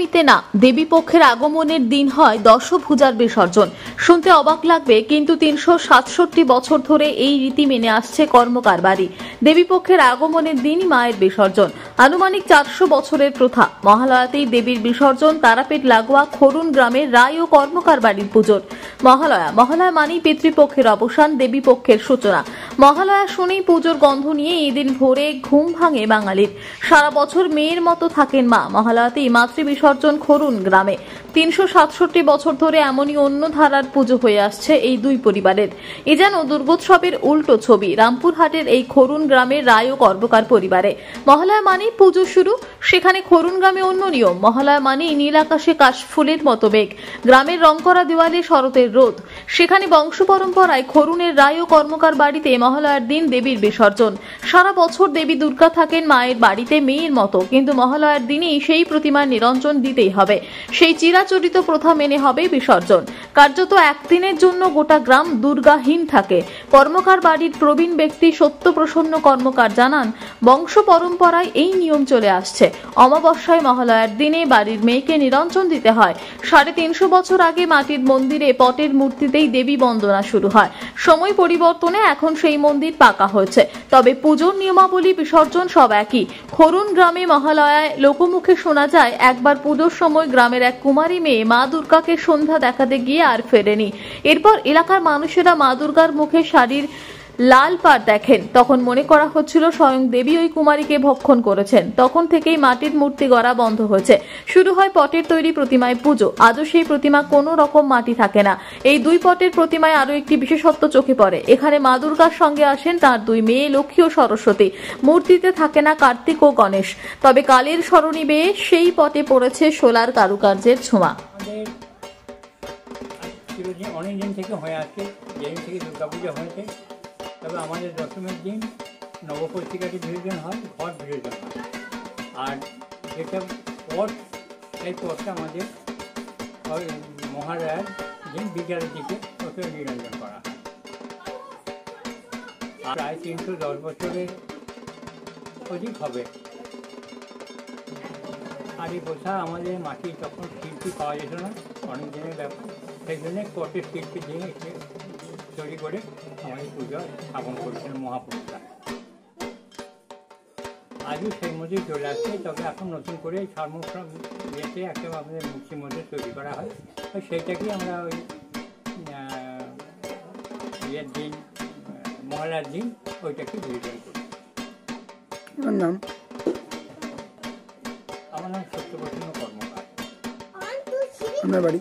নবমীতে না, দেবী পক্ষের আগমনের দিন হয় দশভুজার বিসর্জন। শুনতে অবাক লাগবে, কিন্তু ৩৬৭ বছর ধরে এই রীতি মেনে আসছে কর্মকার বাড়ি। দেবী পক্ষের আগমনের দিনই মায়ের বিসর্জন। আনুমানিক ৪০০ বছরের প্রথা। মহালয়াতেই দেবীর বিসর্জন। তারাপীঠ লাগোয়া খরুন গ্রামের রায় ও কর্মকার বাড়ির পুজোর। মহালয়া মানেই পিতৃপক্ষের অবসান, দেবী পক্ষের সূচনা। মহালয়া শুনেই পুজোর গন্ধ নিয়ে এদিন ভোরে ঘুম ভাঙে বাঙালির। সারা বছর মেয়ের মতো থাকেন মা। মহালয়াতেই মাতৃ বিসর্জন খরুন গ্রামে। ৩৬৭ বছর ধরে এমনই অন্য ধারার পুজো হয়ে আসছে এই দুই পরিবারের। এ যেন দুর্গোৎসবের উল্টো ছবি রামপুরহাটের এই খরুন গ্রামের রায় ও কর্মকার পরিবারে। মহালয়া মানেই পুজো শুরু, সেখানে খরুন গ্রামে অন্য নিয়ম। মহালয়া মানেই নীল আকাশে কাশফুলের মতো মেঘ, গ্রামের রং করা দেওয়ালে শরতের রোদ। সেখানে বংশ পরম্পরায় খরুনের রায় ও কর্মকার বাড়িতে মহালয়ার দিন দেবীর বিসর্জন। সারা বছর দেবী দুর্গা থাকেন মায়ের বাড়িতে মেয়ের মতো, কিন্তু মহালয়ার দিনই সেই প্রতিমার নিরঞ্জন দিতেই হবে। সেই চিরাচরিত প্রথা মেনে হবে বিসর্জন। কার্যত একদিনের জন্য গোটা গ্রাম দুর্গাহীন থাকে। কর্মকার বাড়ির প্রবীণ ব্যক্তি সত্যপ্রসন্ন কর্মকার জানান, বংশ পরম্পরায় এই নিয়ম চলে আসছে। অমাবস্যায় মহালয়ার দিনে বাড়ির মেয়েকে নিরঞ্জন দিতে হয়। ৩৫০ বছর আগে মাটির মন্দিরে পটের মূর্তিতেই দেবী বন্দনা শুরু হয়। সময় পরিবর্তনে এখন সেই মন্দির পাকা হয়েছে, তবে পুজোর নিয়মাবলী বিসর্জন সব একই। খরুন গ্রামে মহালয়ায় লোকমুখে শোনা যায়, একবার পুজোর সময় গ্রামের এক কুমারী মেয়ে মা দুর্গাকে সন্ধ্যা দেখাতে গিয়ে আর ফেরেনি। এরপর এলাকার মানুষেরা মা দুর্গার মুখে শাড়ির লাল পাড় দেখেন। তখন মনে করা হচ্ছিল স্বয়ং দেবী ওই কুমারীকে ভক্ষণ করেছেন। তখন থেকেই মাটির মূর্তি গড়া বন্ধ হয়েছে। শুরু হয় পটের তৈরি প্রতিমায় পুজো। আজও সেই প্রতিমা কোনো রকম মাটি থাকে না। এই দুই পটের প্রতিমায় আরো একটি বিশেষত্ব চোখে পড়ে। এখানে মা দুর্গার সঙ্গে আসেন তার দুই মেয়ে লক্ষ্মী ও সরস্বতী। মূর্তিতে থাকে না কার্তিক ও গণেশ। তবে কালের স্মরণী বেয়ে সেই পটে পড়েছে শোলার কারুকার্যের ছোঁয়া। অনেকদিন থেকে হয়ে আসছে, যেদিন থেকে দুর্গাপূজা হয়েছে। তবে আমাদের দশমীর দিন নবপত্রিকাটি বিসর্জন হয়, ঘট বিসর্জন হয়। আর যেটা পট, এই পটটা আমাদের মহালয়ার দিন বিকালের দিকে ওকে নিরঞ্জন করা হয়। আর প্রায় ৩১০ বছরের অধিক হবে। আর এই প্রথা আমাদের মাটি তখন শিল্পী পাওয়া যেত না, অনেক দিনের ব্যাপার। সেই জন্য পটের শিল্পী দিয়ে তৈরি করে আমাদের পুজো স্থাপন করেছিলেন মহাপুরুষরা। আজও সেই মধ্যে চলে আসছে, তবে এখন নতুন করে সর্বসব ইয়েতে একটা আমাদের মূর্তির মধ্যে তৈরি করা হয়। সেইটাকেই আমরা ওই ইয়ের দিন, মহালয়ার দিন ওইটাকে বিসর্জন করি। আমার নাম আমার নাম সত্যপ্রসন্ন কর্মকার। আপনার বাড়ি?